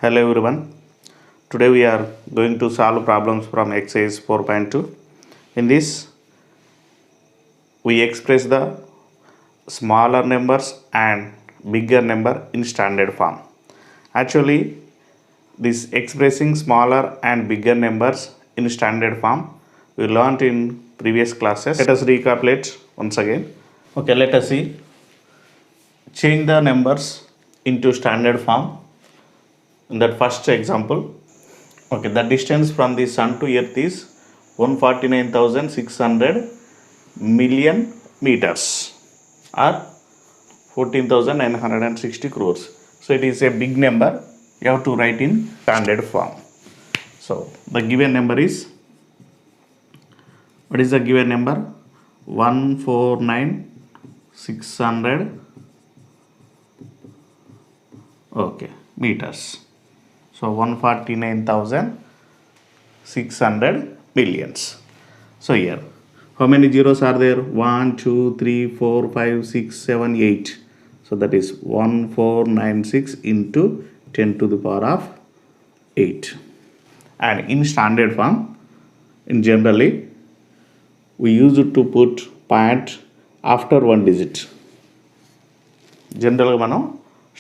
Hello everyone. Today we are going to solve problems from exercise 4.2. In this, we express the smaller numbers and bigger number in standard form. Actually, this expressing smaller and bigger numbers in standard form we learned in previous classes. Let us recapitulate once again. Okay, let us see. Change the numbers into standard form. In that first example, okay, the distance from the sun to earth is 149,600 million meters or 14,960 crores. So it is a big number. You have to write in standard form. So the given number is, what is the given number? 149,600 okay meters. So 149,600 millions. So here, how many zeros are there? 1, 2, 3, 4, 5, 6, 7, 8. So that is 1496 into 10 to the power of 8. And in standard form, in generally, we use it to put point after one digit. Generally, మనం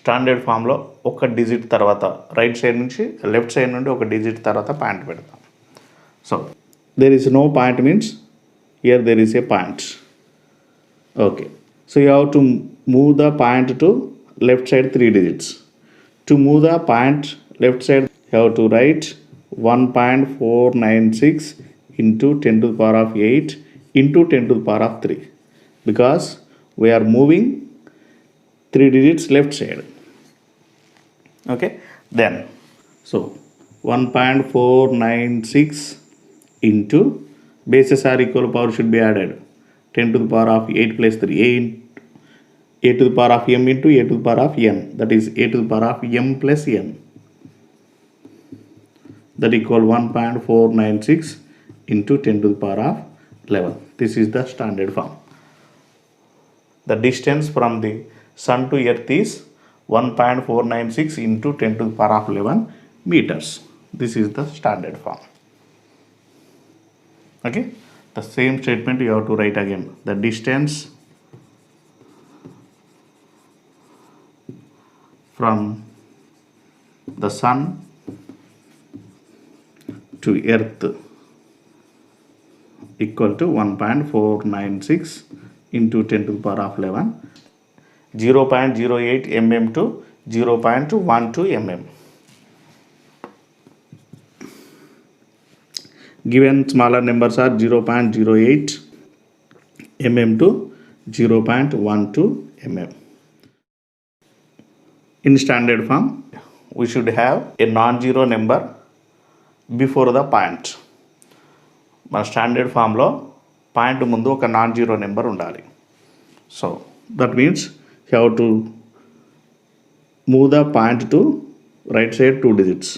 standard ఫామ్లో ఒక digit తర్వాత right side నుంచి left side నుండి ఒక digit తర్వాత point పెడతాం. So there is no point means here there is a point. Okay, so you have to move the point to left side 3 digits. To move the point left side you have to write 1.496 into 10 to the power of 8 into 10 to the power of 3 because we are moving 3 digits left side. Okay, then so 1.496 into bases are equal, power should be added 10 to the power of 8 plus 3 a to the power of m into a to the power of n, that is a to the power of m plus n, that equal 1.496 into 10 to the power of 11. This is the standard form. The distance from the sun to earth is 1.496 into 10 to the power of 11 meters. This is the standard form. Okay, the same statement you have to write again. The distance from the sun to earth equal to 1.496 into 10 to the power of 11, 0.08 mm to 0.12 mm. Given smaller numbers are 0.08 mm to 0.12 mm. In standard form, we should have a non-zero number before the point. మన standard ఫామ్లో point ముందు ఒక non zero number ఉండాలి. So that means you have to move the point to right side 2 digits.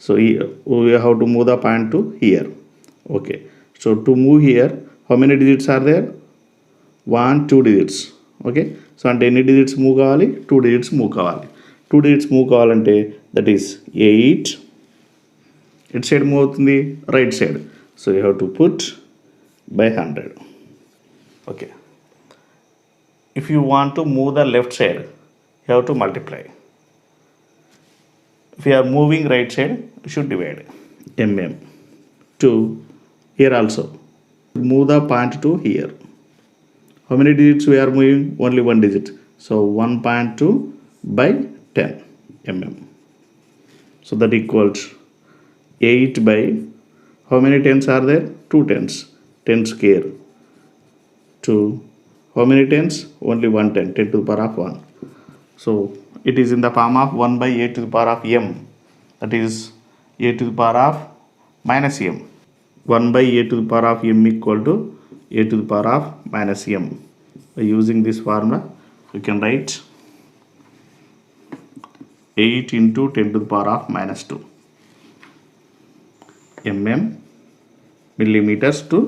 So you have to move the point to here. Okay, so to move here how many digits are there? 1, 2 digits. Okay, so అంటే ఎన్ని digits move కావాలి? 2 digits move కావాలి. 2 digits move కావాలంటే that is 8. ఇట్ side మూవ్ అవుతుంది, right side. So you have to put by 100. Okay, if you want to move the left side, you have to multiply. If you are moving right side, you should divide mm to here also. Move the point to here. How many digits we are moving? Only one digit. So 1.2 by 10 mm. So that equals 8 by, how many tens are there? 2 tens. 10 square. 2. How many tens? Only 1 10. 10 to the power of 1. So it is in the form of 1 by a to the power of m. That is a to the power of minus m. 1 by a to the power of m equal to a to the power of minus m. By using this formula, you can write 8 into 10 to the power of minus 2. mm millimeters to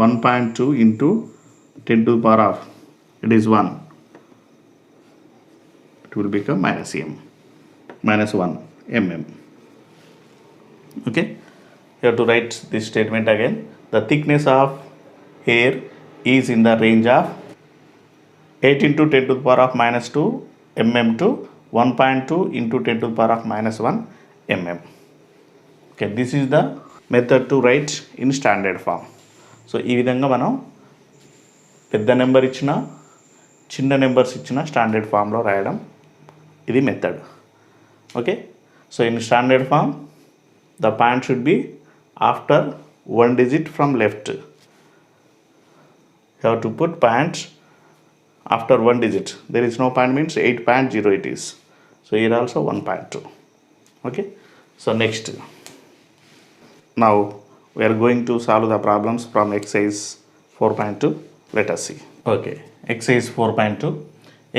1.2 into 10 to the power of, it is 1. It will become minus m. minus 1 mm. Okay, you have to write this statement again. The thickness of hair is in the range of 8 into 10 to the power of minus 2 mm to 1.2 into 10 to the power of minus 1 mm. Okay, this is the method to write in standard form. So ఈ విధంగా మనం పెద్ద number ఇచ్చిన చిన్న numbers ఇచ్చిన standard ఫామ్లో రాయడం ఇది method. Okay, so in standard form the point should be after 1 digit from left. You have to put points after 1 digit. There is no point means 8.0 it is. So here also 1.2. Okay, so next, now we are going to solve the problems from exercise 4.2. Let us see. Okay, exercise 4.2.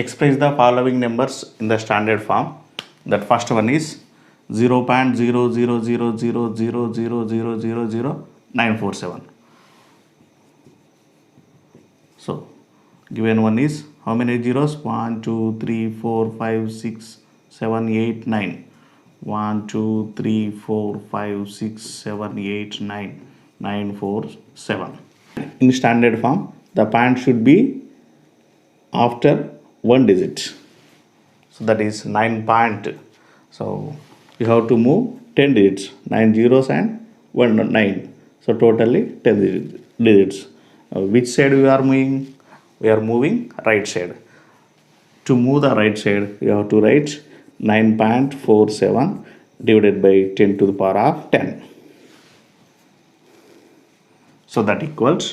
Express the following numbers in the standard form. That first one is 0.00000000947. So given one is how many zeros? 1 2 3 4 5 6 7 8 9. 1 2 3 4 5 6 7 8 9 9 4 7. In standard form, the point should be after 1 digit. So that is 9 point. So you have to move 10 digits, 9 zeros and 1 9. So totally 10 digits. Which side we are moving? We are moving right side. To move the right side, you have to write 9.47 divided by 10 to the power of 10. So that equals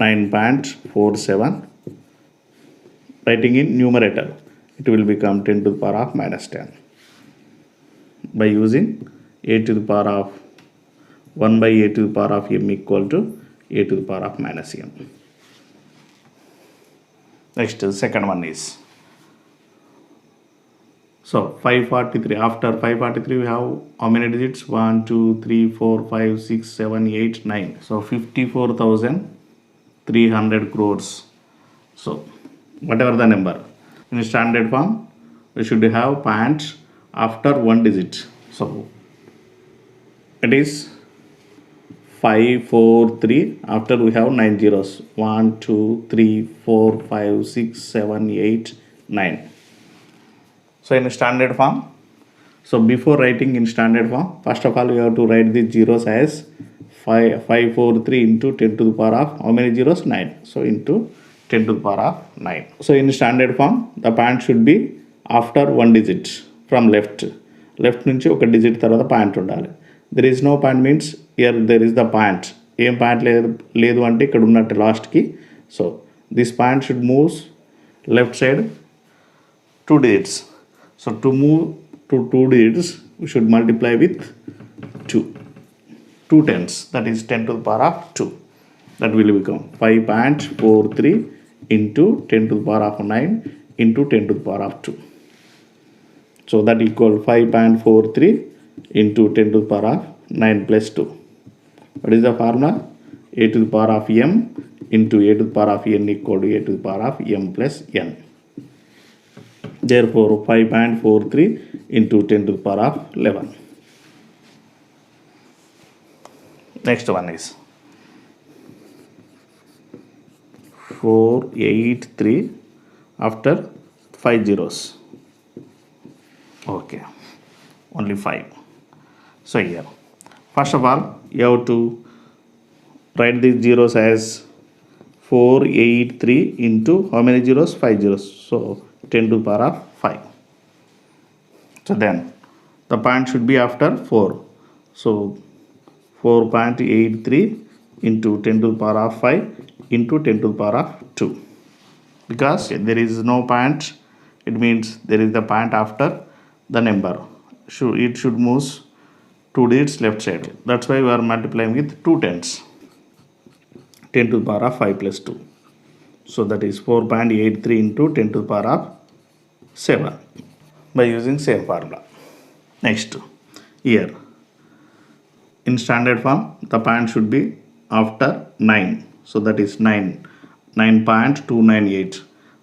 9.47. Writing in numerator, it will become 10 to the power of minus 10. By using a to the power of 1 by a to the power of m equal to a to the power of minus m. Next, second one is, so 543. After 543 we have how many digits? 1 2 3 4 5 6 7 8 9. So 54,300 crores. So whatever the number, in standard form we should have points after 1 digit. So it is 543. After we have 9 zeros. 1 2 3 4 5 6 7 8 9. So in standard form, so before writing in standard form, first of all you have to write the zeros as 543 into 10 to the power of how many zeros? 9. So into 10 to the power of 9. So in standard form, the point should be after 1 digit from left. Left నుంచి ఒక digit తర్వాత point ఉండాలి. There is no point means here there is the point. ఏం point లేదు అంటే ఇక్కడ ఉన్నట్టు లాస్ట్కి. So this point should move left side 2 digits. So to move to 2 digits, we should multiply with 2. 2 tens, that is 10 to the power of 2. That will become 5.43 into 10 to the power of 9 into 10 to the power of 2. So that equal 5.43 into 10 to the power of 9 plus 2. What is the formula? A to the power of m into a to the power of n equal to a to the power of m plus n. Therefore 5.43 into 10 to the power of 11. Next one is 483 after 5 zeros. Okay, only 5. So here, first of all, you have to write these zeros as 483 into how many zeros? 5 zeros. So 10 to the power of 5. So then the point should be after 4. So 4.83 into 10 to the power of 5 into 10 to the power of 2. Because there is no point, it means there is the point after the number. It should move 2 digits left side. That's why we are multiplying with 2 tens. 10 to the power of 5 plus 2. So that is 4.83 into 10 to the power of 7 by using same formula. Next, here in standard form, the point should be after 9. So that is 9.298.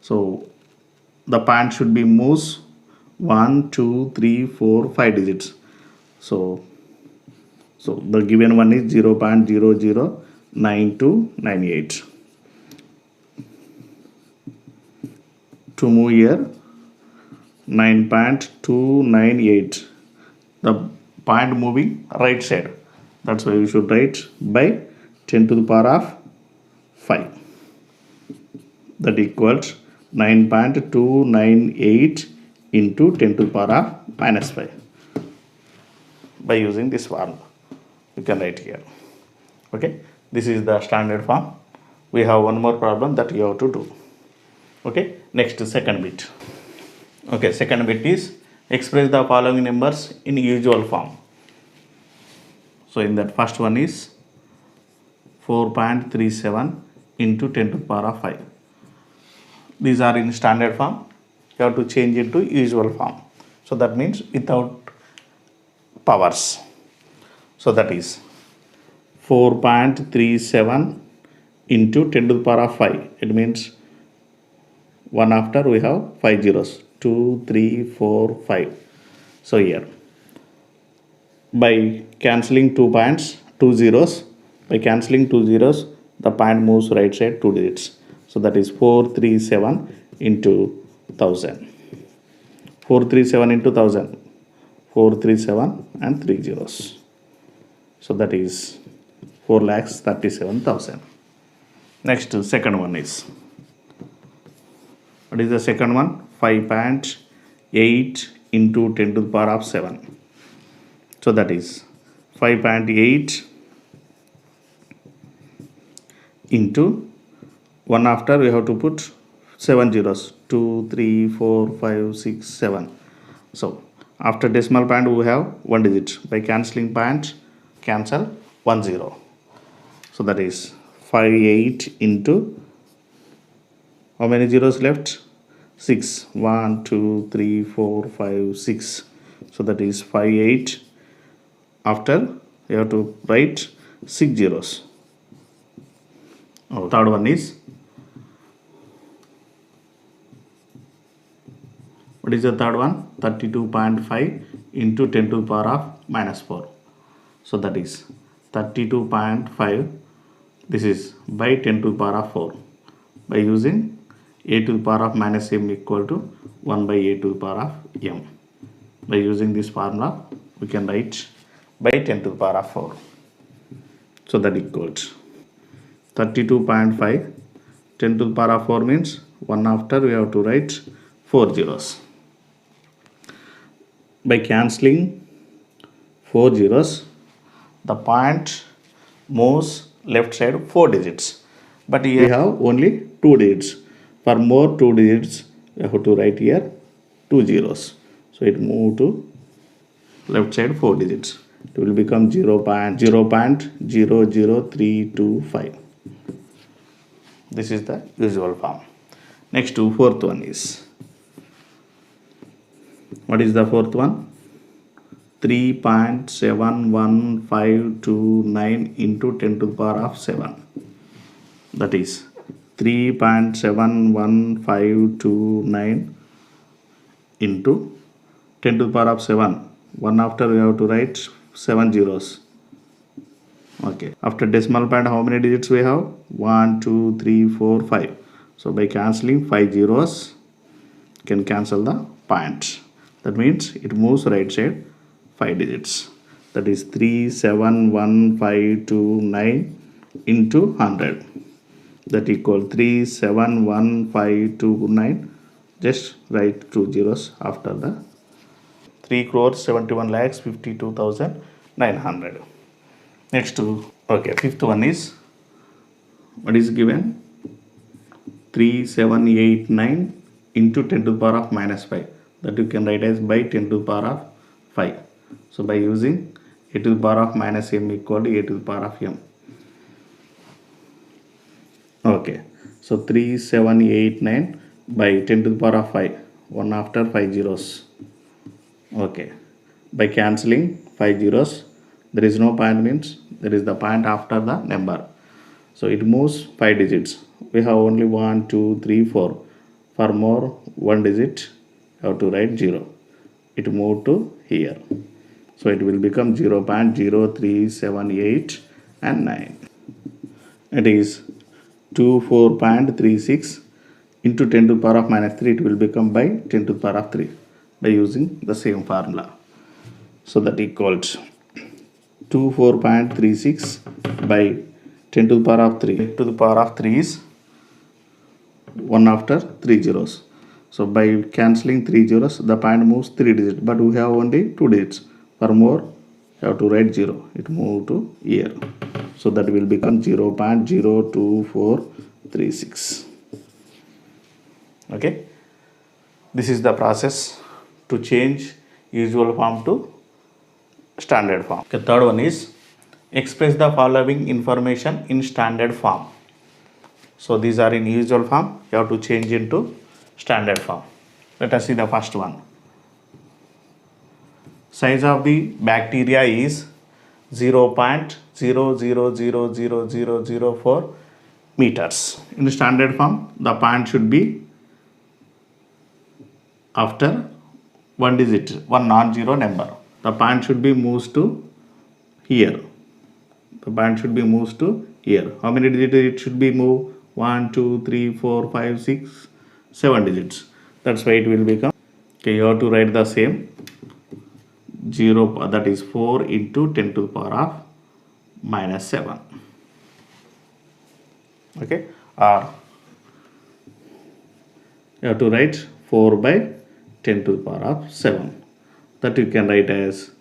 So the point should be moves 1, 2, 3, 4, 5 digits. So the given one is 0.009298. To move here, 9.298. The point moving right side. That's why we should write by 10 to the power of 5. That equals 9.298 into 10 to the power of minus 5. By using this formula, you can write here. Okay, this is the standard form. We have one more problem that you have to do. Okay, next second bit. Okay, second bit is express the following numbers in usual form. So in that first one is 4.37 into 10 to the power of 5. These are in standard form. You have to change it to usual form. So that means without powers. So that is 4.37 into 10 to the power of 5. It means one after we have 5 zeros. 2, 3, 4, 5. So here, by cancelling 2 points, 2 zeros, by cancelling 2 zeros, the point moves right side 2 digits. So that is 437 into 1000. 437 into 1000. 437 and 3 zeros. So that is 4,37,000. Next, second one is, what is the second one? 5.8 into 10 to the power of 7. So that is 5.8 into 1 after we have to put 7 zeros. 2, 3, 4, 5, 6, 7. So after decimal point we have 1 digit. By cancelling point, cancel 1 0. So that is 58 into, how many zeros left? 6. 1, 2, 3, 4, 5, 6. So that is 58. After you have to write 6 zeros. Oh, third one is, what is the third one? 32.5 into 10 to the power of minus 4. So that is 32.5. This is by 10 to the power of 4. By using a to the power of minus m equal to 1 by a to the power of m. By using this formula, we can write by 10 to the power of 4. So that equals 32.5. 10 to the power of 4 means 1 after we have to write 4 zeros. By cancelling 4 zeros, the point moves left side 4 digits. But here we have only 2 digits. For more 2 digits, we have to write here 2 zeros. So it moves to left side 4 digits. It will become 0.00325. This is the usual form. Next to fourth one is, what is the fourth one? 3.71529 into 10 to the power of 7. That is 3.71529 into 10 to the power of 7. 1 after we have to write 7 zeros. Okay. After decimal point, how many digits we have? 1, 2, 3, 4, 5. So by cancelling 5 zeros, you can cancel the point. That means it moves right side 5 digits. That is 3711529 into 100. That equal 3711529. Just write 2 zeros after the 3,71,52,900. Next to, okay, fifth one is, what is given? 3789 into 10 to the power of minus 5. That you can write as by 10 to the power of 5. So by using a to the power of minus m equal to a to the power of m. Okay, so 3789 by 10 to the power of 5. 1 after 5 zeros. Okay, by cancelling 5 zeros, there is no point means there is the point after the number. So it moves 5 digits. We have only 1, 2, 3, 4. For more 1 digit, you have to write 0. it move to here. So it will become 0.0378 and 9. It is 24.36 into 10 to the power of minus 3. It will become by 10 to the power of 3 by using the same formula. So that equals 24.36 by 10 to the power of 3. 10 to the power of 3 is 1 after 3 zeros. So by cancelling 3 zeros, the point moves 3 digits, but we have only 2 digits. For more, you have to write 0. It move to here. So that will become 0.02436. Okay. This is the process to change usual form to standard form. The third one is express the following information in standard form. So these are in usual form. You have to change into standard form. Let us see the first one. Size of the bacteria is 0.000004 meters. In the standard form, the point should be after one digit, one non-zero number. The point should be moves to here. The point should be moves to here. How many digits it should be moved? 1, 2, 3, 4, 5, 6, 7 digits. That's why it will become. Okay, you have to write the same 0, that is 4 into 10 to the power of minus 7. Okay, or you have to write 4 by 10 to the power of 7. That you can write as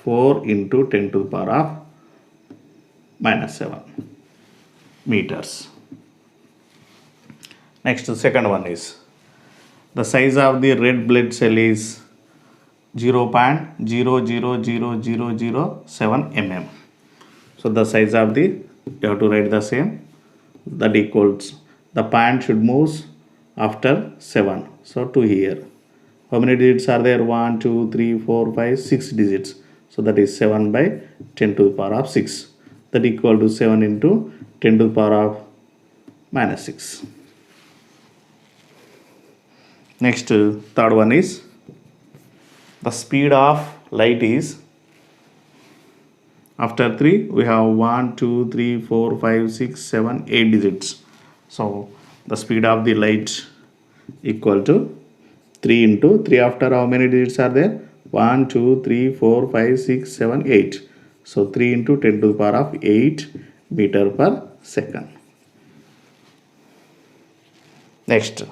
4 into 10 to the power of minus 7 meters. Next, the second one is the size of the red blood cell is 0.000007 mm. So the size of the, you have to write the same, that equals, the point should move after 7. So to here. How many digits are there? 1, 2, 3, 4, 5, 6 digits. So that is 7 by 10 to the power of 6. That equal to 7 into 10 to the power of minus 6. Next, third one is the speed of light is, after 3 we have 1, 2, 3, 4, 5, 6, 7, 8 digits. So the speed of the light equal to 3 into 3 after how many digits are there? 1, 2, 3, 4, 5, 6, 7, 8. So 3 into 10 to the power of 8 meter per second. Next,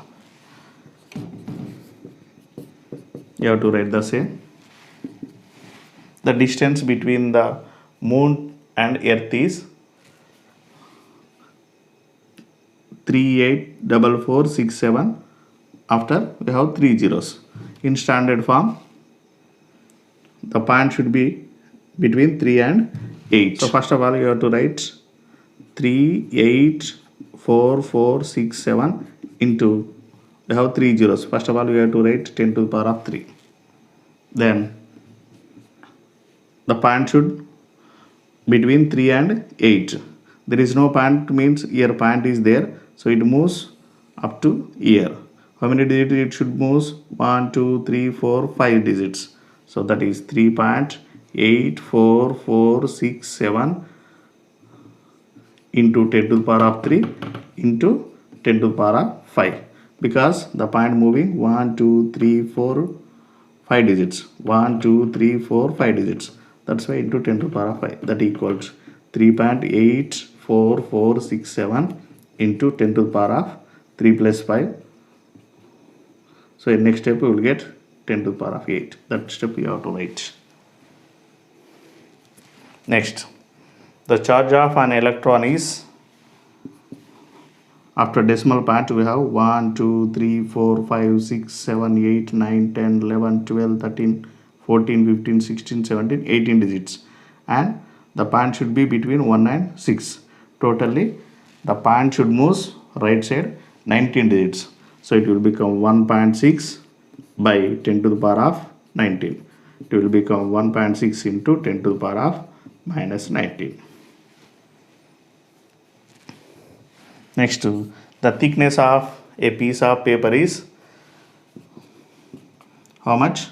you have to write the same. The distance between the moon and earth is 384467. After we have 3 zeros. In standard form, the point should be between 3 and 8. So first of all, you have to write 384467 into, we have 3 zeros. First of all, we have to write 10 to the power of 3. Then the point should between 3 and 8. There is no point, means here point is there. So it moves up to here. How many digits it should move? 1, 2, 3, 4, 5 digits. So that is 3.84467 into 10 to the power of 3 into 10 to the power of 5. Because the point moving 1, 2, 3, 4, 5 digits. 1, 2, 3, 4, 5 digits. That's why into 10 to the power of 5. That equals 3.84467 into 10 to the power of 3 plus 5. So in next step we will get 10 to the power of 8. That step you have to write. Next, the charge of an electron is, after decimal point we have 1, 2, 3, 4, 5, 6, 7, 8, 9, 10, 11, 12, 13, 14, 15, 16, 17, 18 digits. And the point should be between 1 and 6. Totally, the point should move right side 19 digits. So it will become 1.6 by 10 to the power of 19. It will become 1.6 into 10 to the power of minus 19. Next, the thickness of a piece of paper is how much?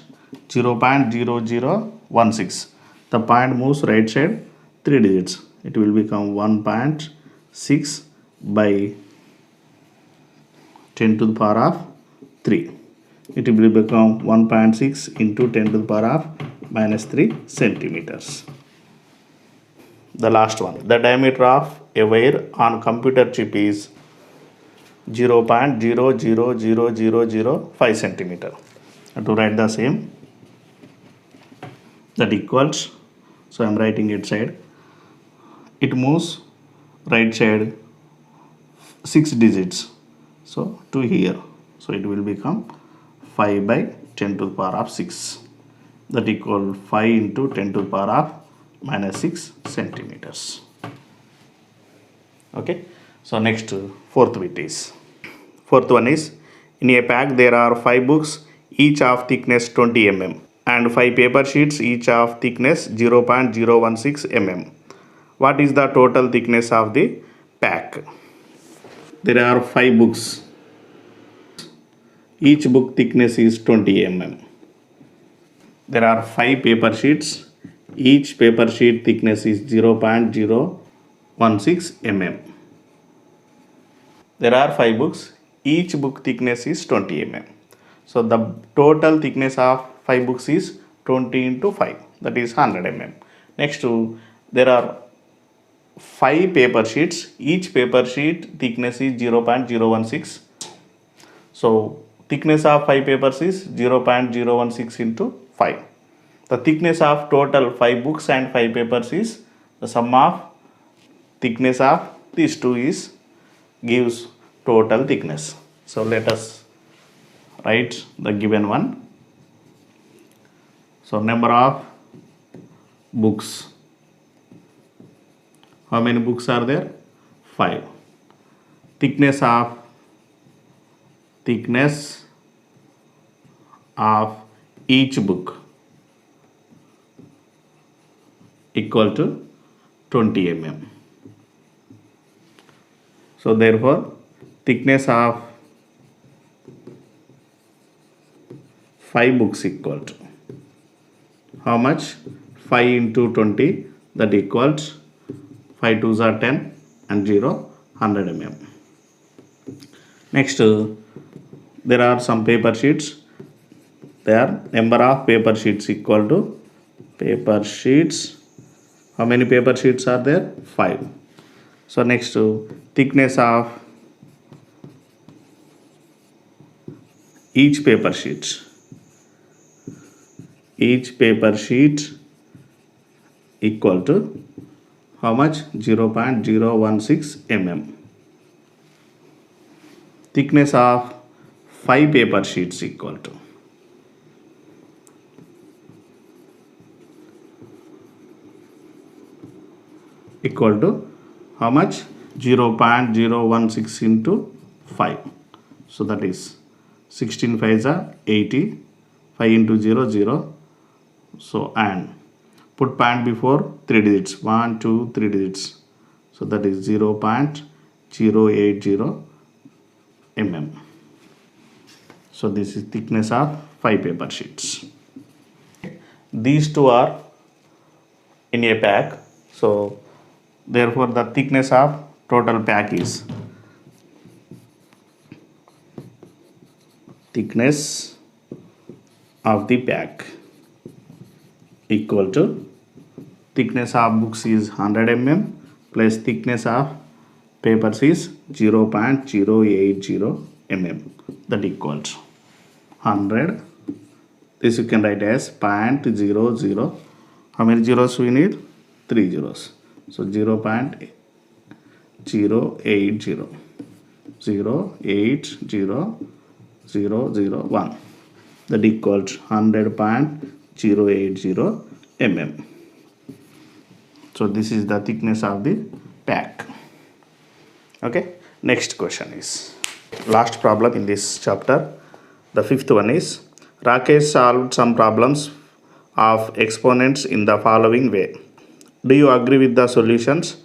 0.0016. The point moves right side 3 digits. It will become 1.6 by 10 to the power of 3. It will become 1.6 into 10 to the power of minus 3 centimeters. The last one. The diameter of a wire on computer chip is 0.000005 centimeter. To write the same, that equals, so I am writing it side, it moves right side 6 digits, so to here, so it will become 5 by 10 to the power of 6, that equal 5 into 10 to the power of minus 6 centimeters. Okay, so next fourth bit is, fourth one is, in a pack there are 5 books each of thickness 20 mm and 5 paper sheets each of thickness 0.016 mm. What is the total thickness of the pack? There are 5 books. Each book thickness is 20 mm. There are 5 paper sheets. Each paper sheet thickness is 0.016 mm. There are 5 books. Each book thickness is 20 mm. So the total thickness of 5 books is 20 into 5, that is 100 mm. Next, there are 5 paper sheets. Each paper sheet thickness is 0.016. So thickness of 5 papers is 0.016 into 5. The thickness of total 5 books and 5 papers is the sum of thickness of these two is gives total thickness. So let us write the given one. So number of books. How many books are there? 5. Thickness of each book equal to 20 mm. So therefore thickness of 5 books equal to how much? 5 into 20, that equals 5 2s are 10 and 0 100 mm. Next, there are some paper sheets. There number of paper sheets equal to paper sheets. How many paper sheets are there? 5. So next, thickness of each paper sheet. Each paper sheet equal to how much? 0.016 mm. Thickness of 5 paper sheets equal to how much? 0.016 into 5. So that is 16 5s are 80. 5 into 0 0. So and put point before 3 digits, 1 2 3 digits, so that is 0.080 mm. So this is thickness of 5 paper sheets. These two are in a pack, so therefore the thickness of total pack is thickness of the pack equal to thickness of books is 100 mm plus thickness of papers is 0.080 mm, that equals 100. This you can write as 0.00. How many zeros we need? 3 zeros. So 0.080 0.00001, that equals 100.080 mm. So this is the thickness of the pack. Okay, next question is last problem in this chapter. The fifth one is, Rakesh solved some problems of exponents in the following way. Do you agree with the solutions?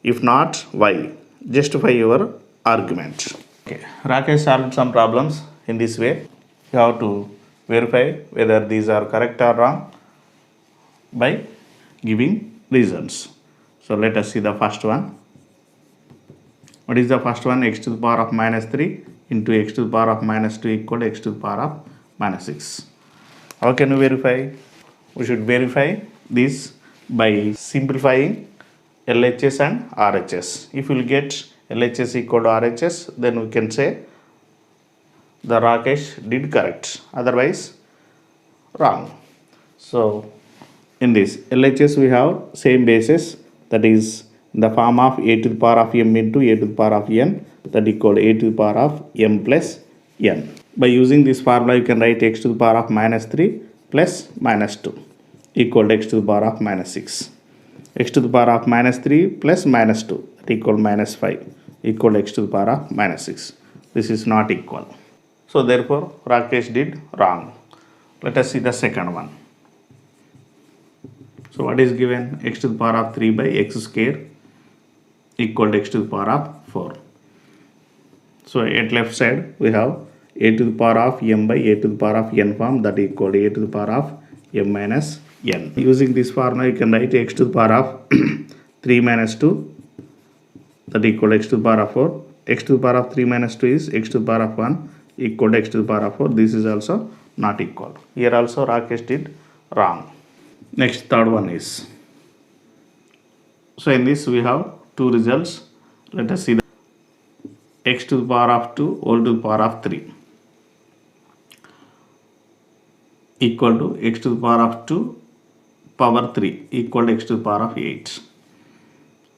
If not, why? Justify your argument. Okay, Rakesh solved some problems in this way. You have to verify whether these are correct or wrong by giving reasons. So let us see the first one. What is the first one? X to the power of minus 3 into x to the power of minus 2 equal to x to the power of minus 6. How can we verify? We should verify this by simplifying LHS and RHS. If we will get LHS equal to RHS, then we can say the Rakesh did correct, otherwise wrong. So in this LHS we have same basis, that is in the form of a to the power of m into a to the power of n, that equal to a to the power of m plus n. By using this formula you can write x to the power of minus 3 plus minus 2 equal to x to the power of minus 6. X to the power of minus 3 plus minus 2 that equal to minus 5 equal to x to the power of minus 6. This is not equal. So therefore Rakesh did wrong. Let us see the second one. So what is given? X to the power of 3 by x square equal to x to the power of 4. So at left side we have a to the power of m by a to the power of n form, that equal to a to the power of m minus n. Using this formula you can write x to the power of 3 minus 2 that equal to x to the power of 4. X to the power of 3 minus 2 is x to the power of 1 equal to x to the power of 4. This is also not equal. Here also Rakesh did wrong. Next, third one is, so in this we have two results. Let us see the x to the power of 2 whole to the power of 3 equal to x to the power of 2 power 3 equal to x to the power of 8.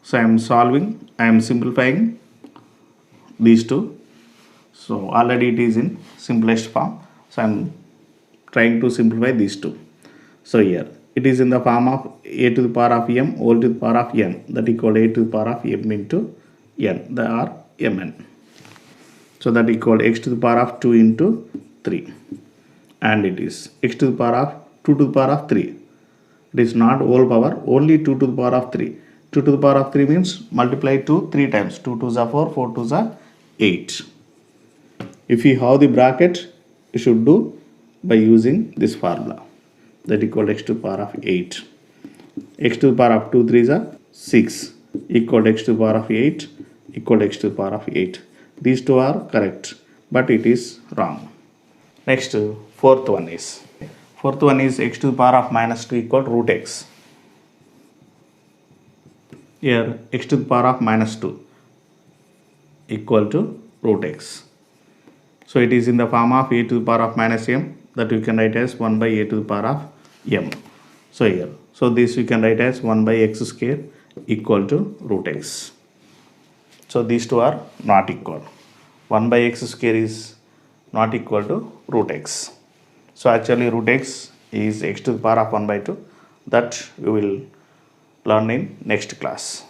So I am simplifying these two. So already it is in simplest form. So I am trying to simplify these two. So here it is in the form of a to the power of m whole to the power of n, that equal to a to the power of m into n, they are mn. So that equal to x to the power of 2 into 3, and it is x to the power of 2 to the power of 3. It is not whole power, only 2 to the power of 3. 2 to the power of 3 means multiply 2 3 times. 2 2s are 4, 4 2s are 8. If you have the bracket, you should do by using this formula, that equal to x to the power of 8. X to the power of 2 3s are 6 equal to x to the power of 8 equal to x to the power of 8. These two are correct, but it is wrong. Next, fourth one is x to the power of minus 2 equal to root x. Here x to the power of minus 2 equal to root x. So it is in the form of a to the power of minus m, that you can write as 1 by a to the power of m. So here, so this you can write as 1 by x square equal to root x. So these two are not equal. 1 by x square is not equal to root x. So actually root x is x to the power of 1 by 2. That we will learn in next class.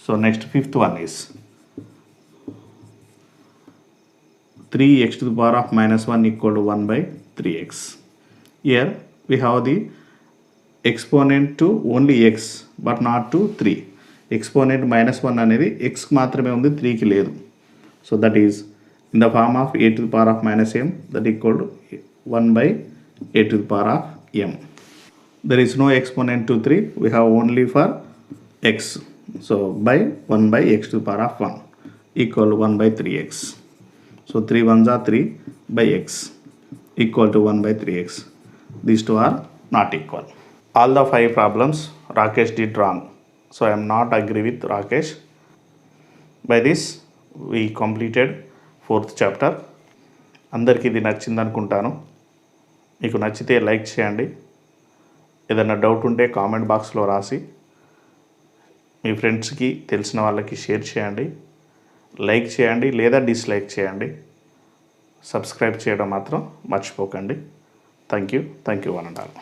So next, fifth one is 3x to the power of minus 1 equal to 1 by 3x. Here we have the exponent to only x but not to 3. Exponent minus 1 అనేది x మాత్రమే ఉంది, 3 కి లేదు. So that is in the form of a to the power of minus m, that equal to 1 by a to the power of m. There is no exponent to 3, we have only for x. So by 1 by x to the power of 1 equal to 1 by 3x. So 3 ones are 3 by x equal to 1 by 3x. These two are not equal. All the 5 problems Rakesh did wrong. So I am not agree with Rakesh. By this we completed 4th chapter. అందరికీ ఇది నచ్చింది అనుకుంటాను. మీకు నచ్చితే like చేయండి. ఏదైనా doubt ఉంటే comment బాక్స్లో రాసి మీ ఫ్రెండ్స్కి తెలిసిన వాళ్ళకి షేర్ చేయండి. లైక్ చేయండి లేదా డిస్లైక్ చేయండి. సబ్స్క్రైబ్ చేయడం మాత్రం మర్చిపోకండి. Thank you one and all.